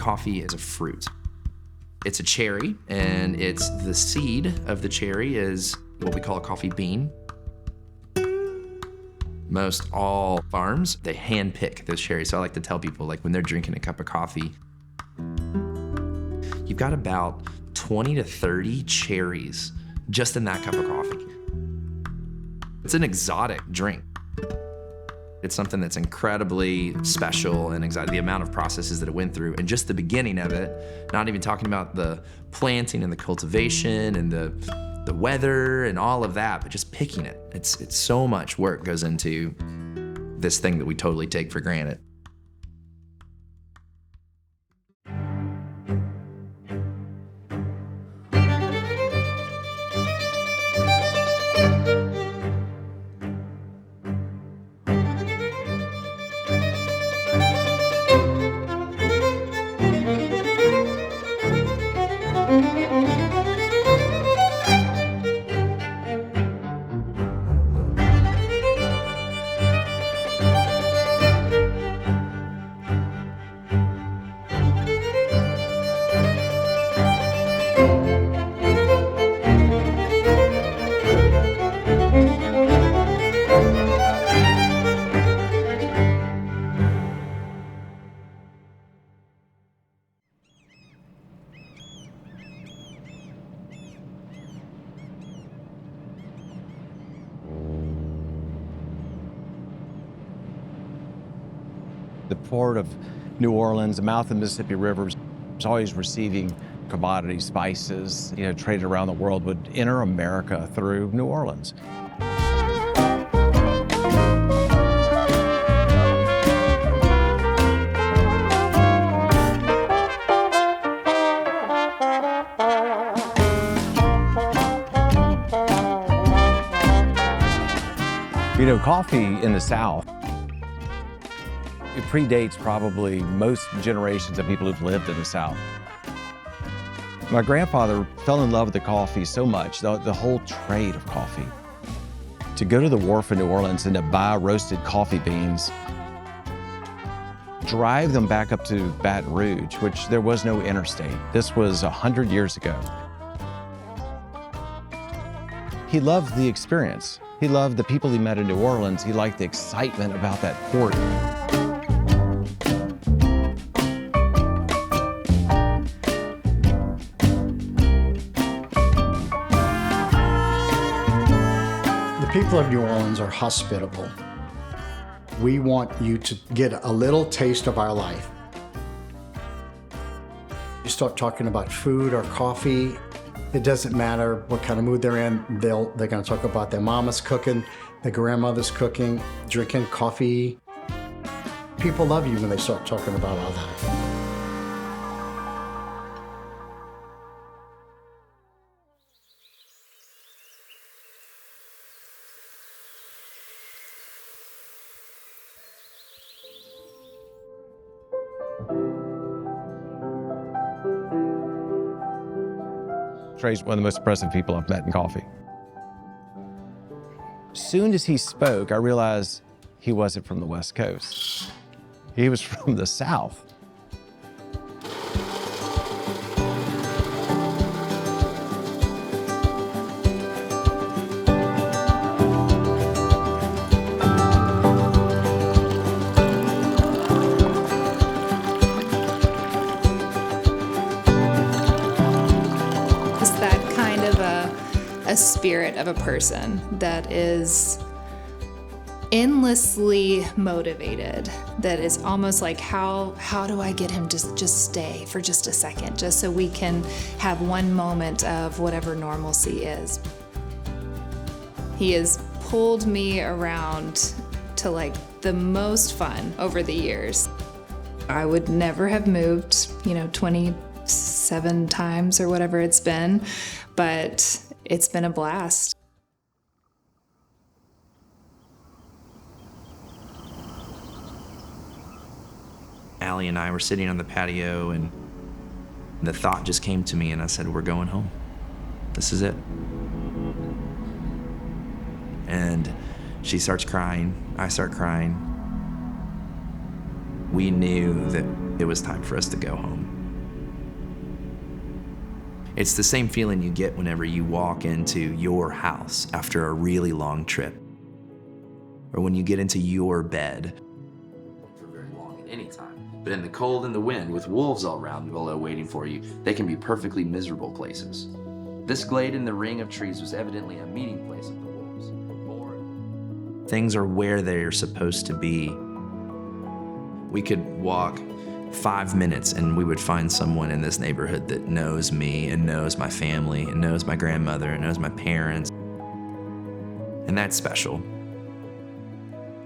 coffee is a fruit. It's a cherry, and it's the seed of the cherry is what we call a coffee bean. Most all farms, they hand pick those cherries. So I like to tell people, like when they're drinking a cup of coffee, you've got about 20 to 30 cherries just in that cup of coffee. It's an exotic drink. It's something that's incredibly special and exotic, the amount of processes that it went through, and just the beginning of it, not even talking about the planting and the cultivation and the weather and all of that, but just picking it. It's so much work goes into this thing that we totally take for granted. The port of New Orleans, the mouth of the Mississippi River, was always receiving commodities, spices, traded around the world, would enter America through New Orleans. Coffee in the South, it predates probably most generations of people who've lived in the South. My grandfather fell in love with the coffee so much, the whole trade of coffee. To go to the wharf in New Orleans and to buy roasted coffee beans, drive them back up to Baton Rouge, which there was no interstate. This was 100 years ago. He loved the experience. He loved the people he met in New Orleans. He liked the excitement about that port. The people of New Orleans are hospitable. We want you to get a little taste of our life. You start talking about food or coffee, it doesn't matter what kind of mood they're in. They're going to talk about their mama's cooking, their grandmother's cooking, drinking coffee. People love you when they start talking about all that. Trey's one of the most impressive people I've met in coffee. As soon as he spoke, I realized he wasn't from the West Coast. He was from the South. A spirit of a person that is endlessly motivated, that is almost like, how do I get him to just stay for just a second, just so we can have one moment of whatever normalcy is. He has pulled me around to like the most fun over the years. I would never have moved, 27 times or whatever it's been, but it's been a blast. Allie and I were sitting on the patio, and the thought just came to me, and I said, we're going home. This is it. And she starts crying. I start crying. We knew that it was time for us to go home. It's the same feeling you get whenever you walk into your house after a really long trip, or when you get into your bed for very long at any time. But in the cold and the wind, with wolves all around below waiting for you, they can be perfectly miserable places. This glade in the ring of trees was evidently a meeting place of the wolves. Things are where they're supposed to be. We could walk 5 minutes and we would find someone in this neighborhood that knows me and knows my family and knows my grandmother and knows my parents. And that's special.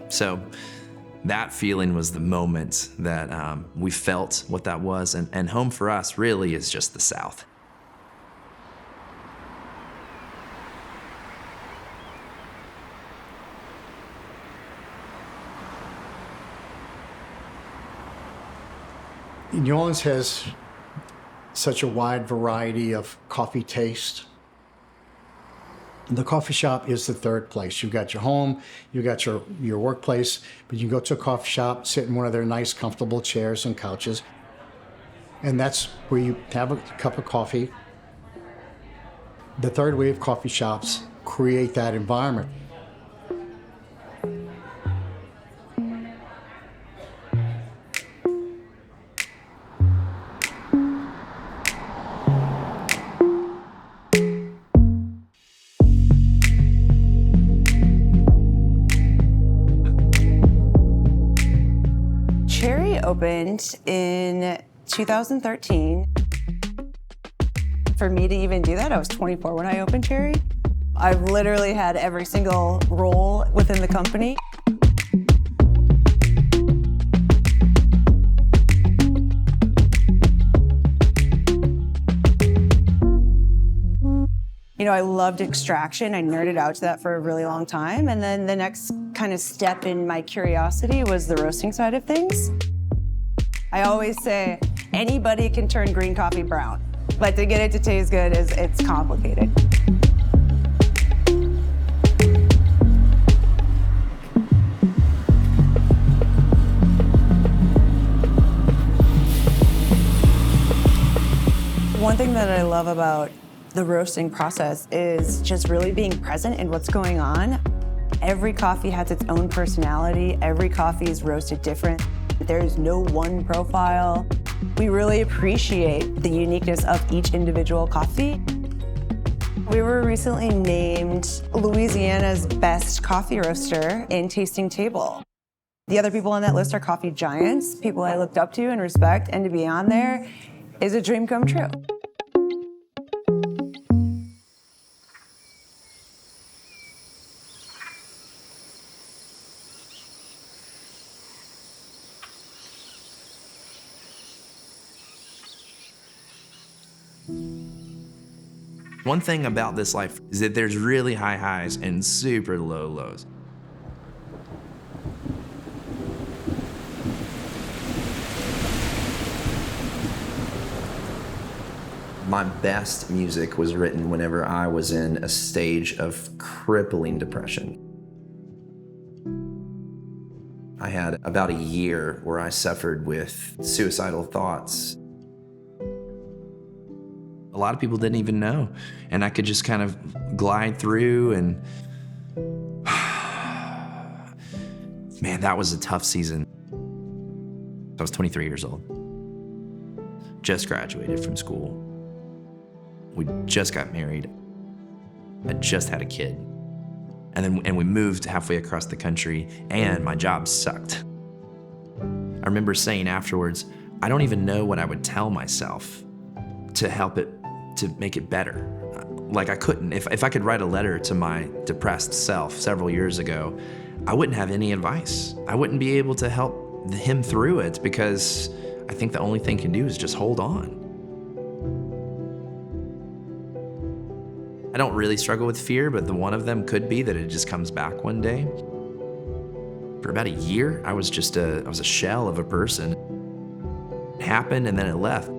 So that feeling was the moment that we felt what that was. And home for us really is just the South. New Orleans has such a wide variety of coffee taste. The coffee shop is the third place. You've got your home, you got your workplace, but you go to a coffee shop, sit in one of their nice, comfortable chairs and couches, and that's where you have a cup of coffee. The third wave coffee shops create that environment. Opened in 2013. For me to even do that, I was 24 when I opened Cherry. I've literally had every single role within the company. You know, I loved extraction. I nerded out to that for a really long time. And then the next kind of step in my curiosity was the roasting side of things. I always say anybody can turn green coffee brown, but to get it to taste good, it's complicated. One thing that I love about the roasting process is just really being present in what's going on. Every coffee has its own personality. Every coffee is roasted different. There's no one profile. We really appreciate the uniqueness of each individual coffee. We were recently named Louisiana's best coffee roaster in Tasting Table. The other people on that list are coffee giants, people I looked up to and respect, and to be on there is a dream come true. One thing about this life is that there's really high highs and super low lows. My best music was written whenever I was in a stage of crippling depression. I had about a year where I suffered with suicidal thoughts. A lot of people didn't even know, and I could just kind of glide through, and man, that was a tough season. I was 23 years old, just graduated from school. We just got married. I just had a kid, and we moved halfway across the country, and my job sucked. I remember saying afterwards, I don't even know what I would tell myself to help it, to make it better. Like I couldn't, if I could write a letter to my depressed self several years ago, I wouldn't have any advice. I wouldn't be able to help him through it, because I think the only thing he can do is just hold on. I don't really struggle with fear, but the one of them could be that it just comes back one day. For about a year, I was a shell of a person. It happened and then it left.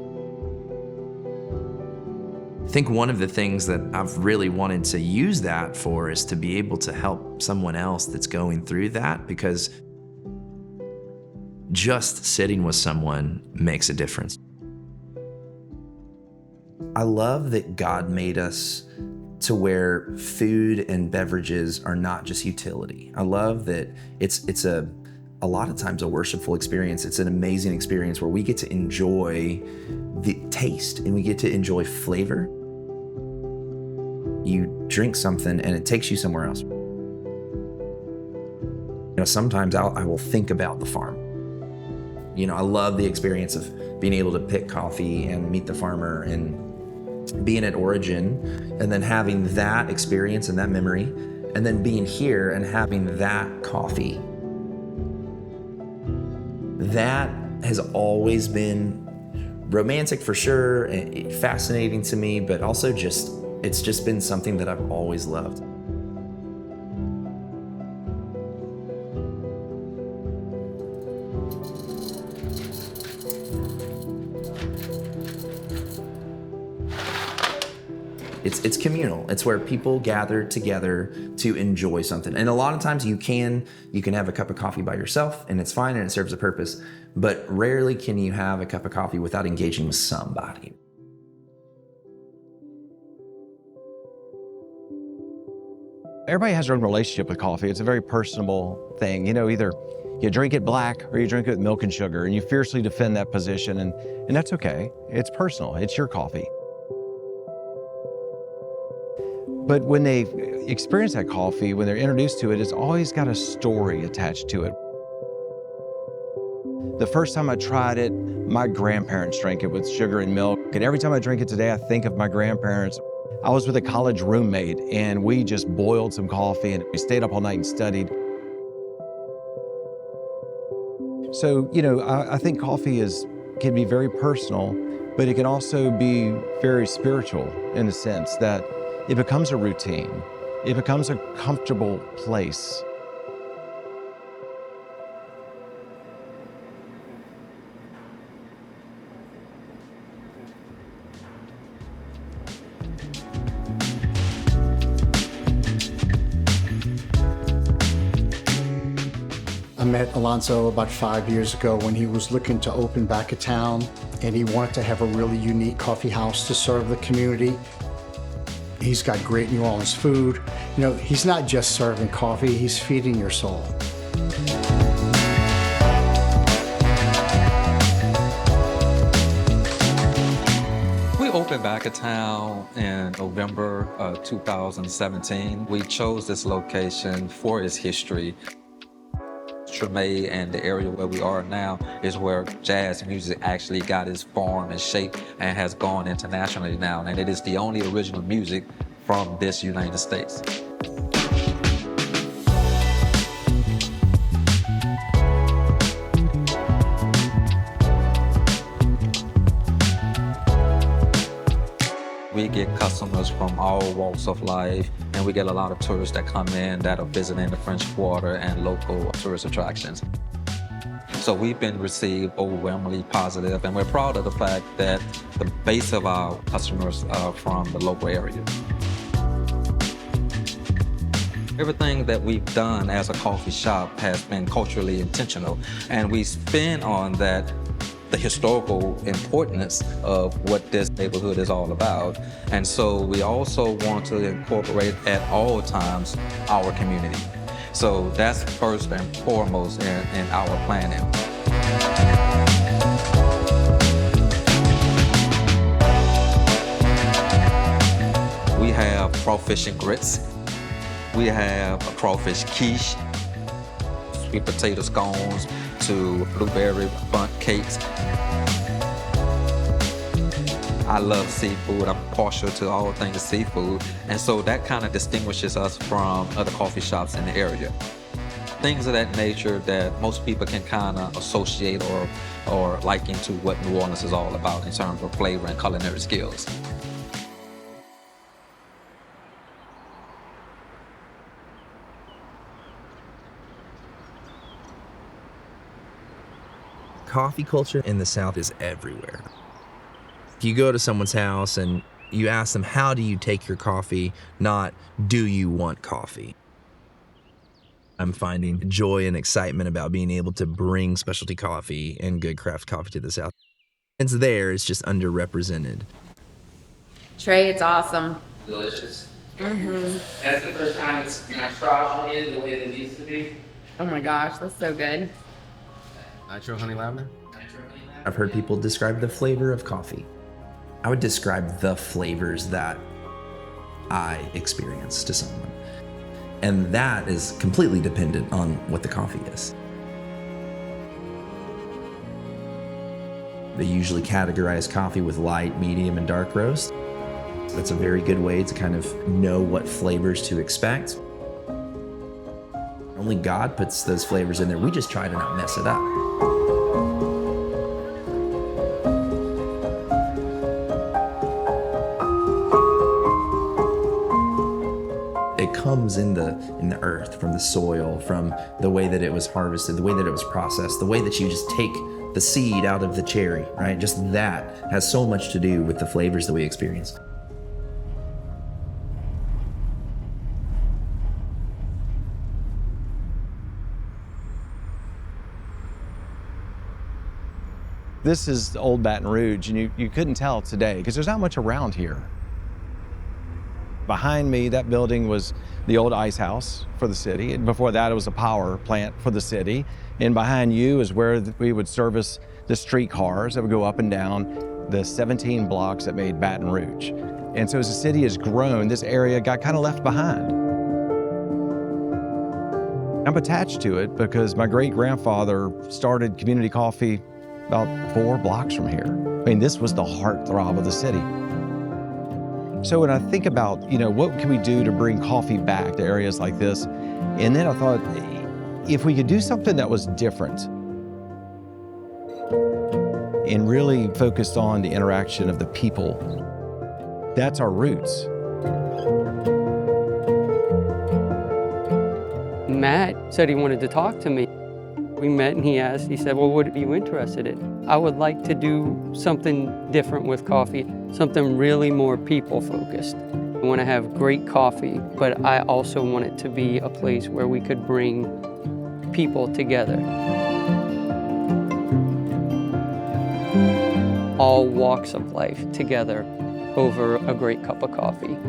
I think one of the things that I've really wanted to use that for is to be able to help someone else that's going through that, because just sitting with someone makes a difference. I love that God made us to where food and beverages are not just utility. I love that it's a lot of times a worshipful experience. It's an amazing experience where we get to enjoy the taste and we get to enjoy flavor. You drink something and it takes you somewhere else. Sometimes I will think about the farm. I love the experience of being able to pick coffee and meet the farmer and being at Origin and then having that experience and that memory, and then being here and having that coffee. That has always been romantic for sure, and fascinating to me, but also it's just been something that I've always loved. It's communal. It's where people gather together to enjoy something. And a lot of times you can have a cup of coffee by yourself and it's fine and it serves a purpose, but rarely can you have a cup of coffee without engaging with somebody. Everybody has their own relationship with coffee. It's a very personable thing. Either you drink it black or you drink it with milk and sugar, and you fiercely defend that position, and that's okay. It's personal. It's your coffee. But when they experience that coffee, when they're introduced to it, it's always got a story attached to it. The first time I tried it, my grandparents drank it with sugar and milk. And every time I drink it today, I think of my grandparents. I was with a college roommate and we just boiled some coffee and we stayed up all night and studied. So, I think coffee can be very personal, but it can also be very spiritual in the sense that it becomes a routine. It becomes a comfortable place. I met Alonzo about 5 years ago when he was looking to open back a town, and he wanted to have a really unique coffee house to serve the community. He's got great New Orleans food. He's not just serving coffee, he's feeding your soul. We opened back a town in November of 2017. We chose this location for its history. Tremay and the area where we are now is where jazz music actually got its form and shape and has gone internationally now. And it is the only original music from this United States. We get customers from all walks of life, and we get a lot of tourists that come in that are visiting the French Quarter and local tourist attractions. So we've been received overwhelmingly positive, and we're proud of the fact that the base of our customers are from the local area. Everything that we've done as a coffee shop has been culturally intentional, and we spin on that the historical importance of what this neighborhood is all about. And so we also want to incorporate at all times our community. So that's first and foremost in our planning. We have crawfish and grits. We have a crawfish quiche, sweet potato scones, to blueberry bundt cakes. I love seafood. I'm partial to all things seafood. And so that kind of distinguishes us from other coffee shops in the area. Things of that nature that most people can kind of associate or liken to what New Orleans is all about in terms of flavor and culinary skills. Coffee culture in the South is everywhere. If you go to someone's house and you ask them, how do you take your coffee, not do you want coffee? I'm finding joy and excitement about being able to bring specialty coffee and good craft coffee to the South. It's there, it's just underrepresented. Trey, it's awesome. Delicious. That's the first time it's natural in the way that it needs to be. Oh my gosh, that's so good. Nitro honey lavender? I've heard people describe the flavor of coffee. I would describe the flavors that I experience to someone. And that is completely dependent on what the coffee is. They usually categorize coffee with light, medium, and dark roast. That's a very good way to kind of know what flavors to expect. Only God puts those flavors in there. We just try to not mess it up. It comes in the earth, from the soil, from the way that it was harvested, the way that it was processed, the way that you just take the seed out of the cherry, right? Just that has so much to do with the flavors that we experience. This is old Baton Rouge, and you couldn't tell today because there's not much around here. Behind me, that building was the old ice house for the city. And before that, it was a power plant for the city. And behind you is where we would service the streetcars that would go up and down the 17 blocks that made Baton Rouge. And so as the city has grown, this area got kind of left behind. I'm attached to it because my great-grandfather started community coffee about 4 blocks from here. I mean, this was the heartthrob of the city. So when I think about, what can we do to bring coffee back to areas like this? And then I thought, if we could do something that was different and really focused on the interaction of the people, that's our roots. Matt said he wanted to talk to me. We met and he said, well, what are you interested in? I would like to do something different with coffee, something really more people-focused. I want to have great coffee, but I also want it to be a place where we could bring people together. All walks of life together over a great cup of coffee.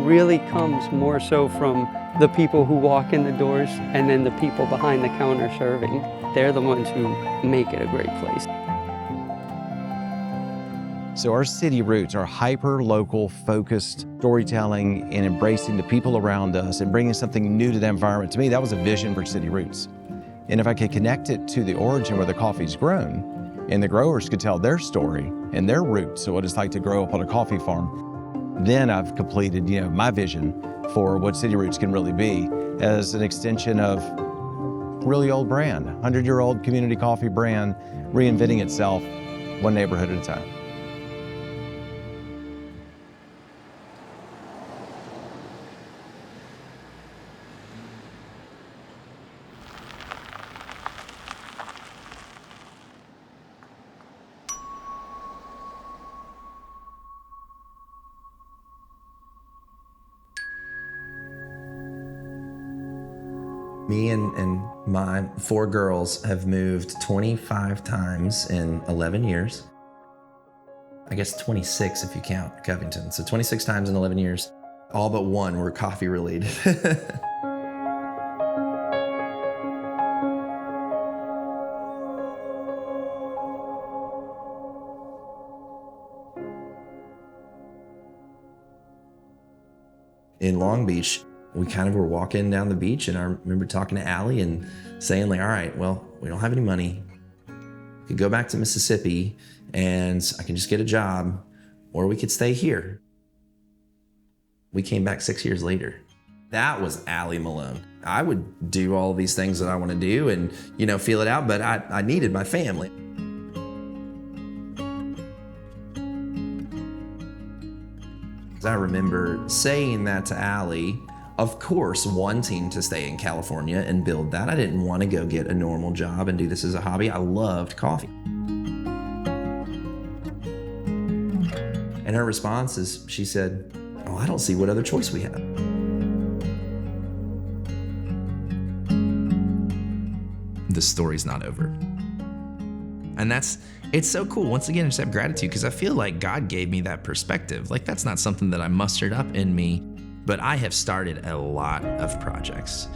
Really comes more so from the people who walk in the doors and then the people behind the counter serving. They're the ones who make it a great place. So our city roots are hyper-local, focused storytelling and embracing the people around us and bringing something new to the environment. To me, that was a vision for city roots. And if I could connect it to the origin where the coffee's grown, and the growers could tell their story and their roots, so what it's like to grow up on a coffee farm, then I've completed, my vision for what City Roots can really be as an extension of really old brand, 100-year-old community coffee brand, reinventing itself one neighborhood at a time. Me and my 4 girls have moved 25 times in 11 years. I guess 26 if you count Covington. So 26 times in 11 years. All but 1 were coffee related. In Long Beach, we kind of were walking down the beach, and I remember talking to Allie and saying, all right, well, we don't have any money. We could go back to Mississippi and I can just get a job, or we could stay here. We came back 6 years later. That was Allie Malone. I would do all these things that I want to do and, feel it out, but I needed my family. I remember saying that to Allie, of course, wanting to stay in California and build that. I didn't want to go get a normal job and do this as a hobby. I loved coffee. And her response is, she said, oh, I don't see what other choice we have. The story's not over. And that's It's so cool. Once again, I just have gratitude because I feel like God gave me that perspective. Like that's not something that I mustered up in me, but I have started a lot of projects.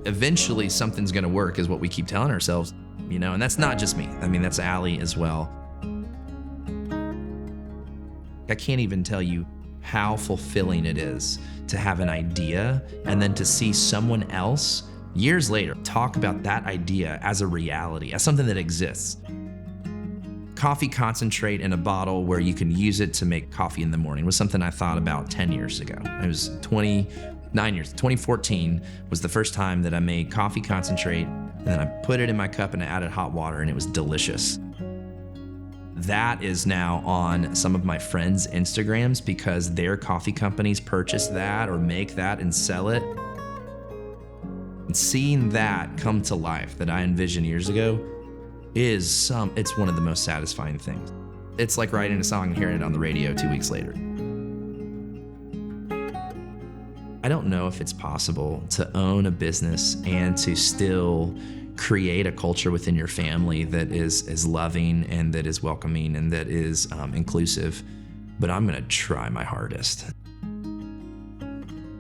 Eventually something's gonna work is what we keep telling ourselves, you know, and that's not just me. I mean, that's Allie as well. I can't even tell you how fulfilling it is to have an idea and then to see someone else years later talk about that idea as a reality, as something that exists. Coffee concentrate in a bottle where you can use it to make coffee in the morning was something I thought about 10 years ago. It was 29 years. 2014 was the first time that I made coffee concentrate, and then I put it in my cup and I added hot water, and it was delicious. That is now on some of my friends' Instagrams because their coffee companies purchase that or make that and sell it. And seeing that come to life that I envisioned years ago it's one of the most satisfying things. It's like writing a song and hearing it on the radio 2 weeks later. I don't know if it's possible to own a business and to still create a culture within your family that is loving and that is welcoming and that is inclusive, but I'm gonna try my hardest.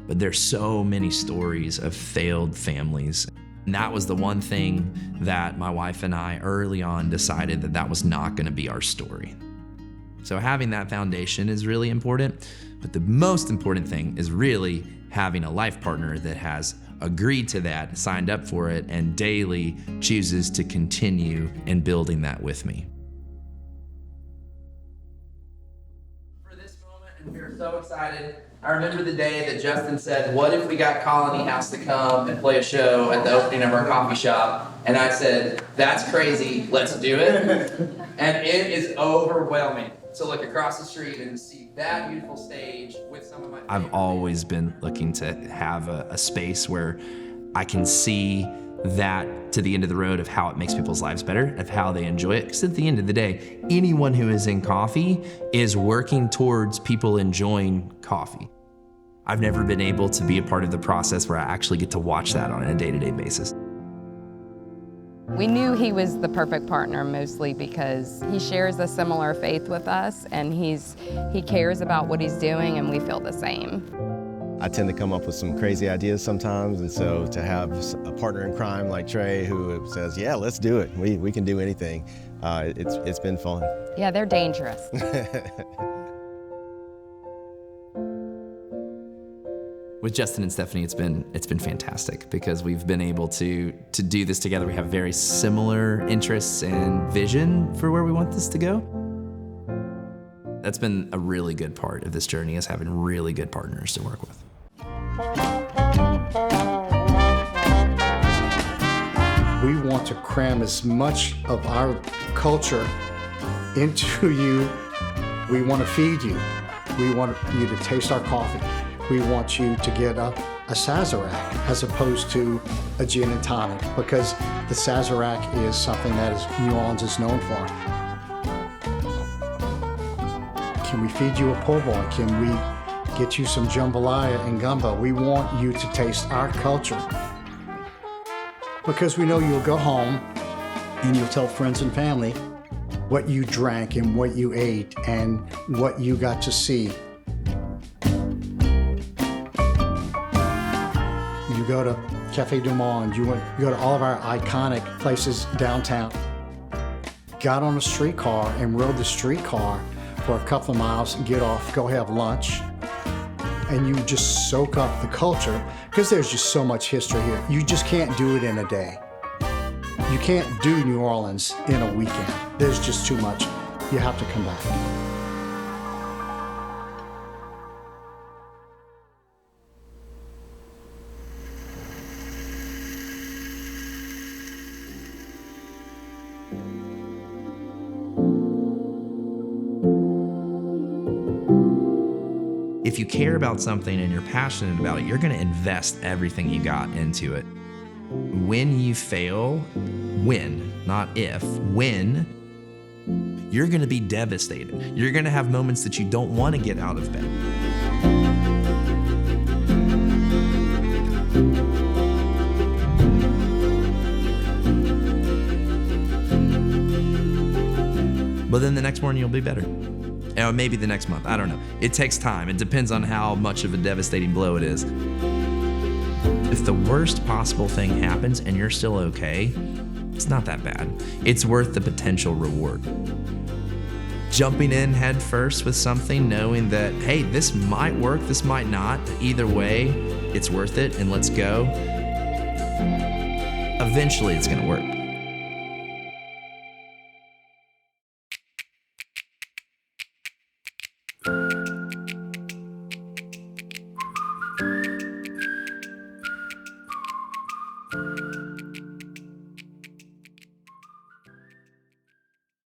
But there's so many stories of failed families. And that was the one thing that my wife and I early on decided that was not gonna be our story. So having that foundation is really important, but the most important thing is really having a life partner that has agreed to that, signed up for it, and daily chooses to continue in building that with me. For this moment, and we are so excited. I remember the day that Justin said, what if we got Colony House to come and play a show at the opening of our coffee shop? And I said, that's crazy, let's do it. And it is overwhelming to look across the street and see that beautiful stage with some of my I've always been looking to have a space where I can see that to the end of the road of how it makes people's lives better, of how they enjoy it. Because at the end of the day, anyone who is in coffee is working towards people enjoying coffee. I've never been able to be a part of the process where I actually get to watch that on a day-to-day basis. We knew he was the perfect partner mostly because he shares a similar faith with us and he cares about what he's doing and we feel the same. I tend to come up with some crazy ideas sometimes, and so to have a partner in crime like Trey who says, yeah, let's do it, we can do anything, it's been fun. Yeah, they're dangerous. With Justin and Stephanie, it's been fantastic because we've been able to do this together. We have very similar interests and vision for where we want this to go. That's been a really good part of this journey, is having really good partners to work with. We want to cram as much of our culture into you. We want to feed you. We want you to taste our coffee. We want you to get a Sazerac as opposed to a gin and tonic, because the Sazerac is something that New Orleans is known for. Can we feed you a po' boy? Can we get you some jambalaya and gumbo? We want you to taste our culture, because we know you'll go home and you'll tell friends and family what you drank and what you ate and what you got to see. You go to Café du Monde, you go to all of our iconic places downtown. Got on a streetcar and rode the streetcar for a couple of miles, get off, go have lunch, and you just soak up the culture, because there's just so much history here. You just can't do it in a day. You can't do New Orleans in a weekend. There's just too much. You have to come back. If you care about something and you're passionate about it, you're gonna invest everything you got into it. When you fail, when, not if, when, you're gonna be devastated. You're gonna have moments that you don't wanna get out of bed. Well, then the next morning you'll be better. Or maybe the next month, I don't know. It takes time. It depends on how much of a devastating blow it is. If the worst possible thing happens and you're still okay, it's not that bad. It's worth the potential reward. Jumping in head first with something, knowing that, hey, this might work, this might not. Either way, it's worth it, and let's go. Eventually, it's gonna work.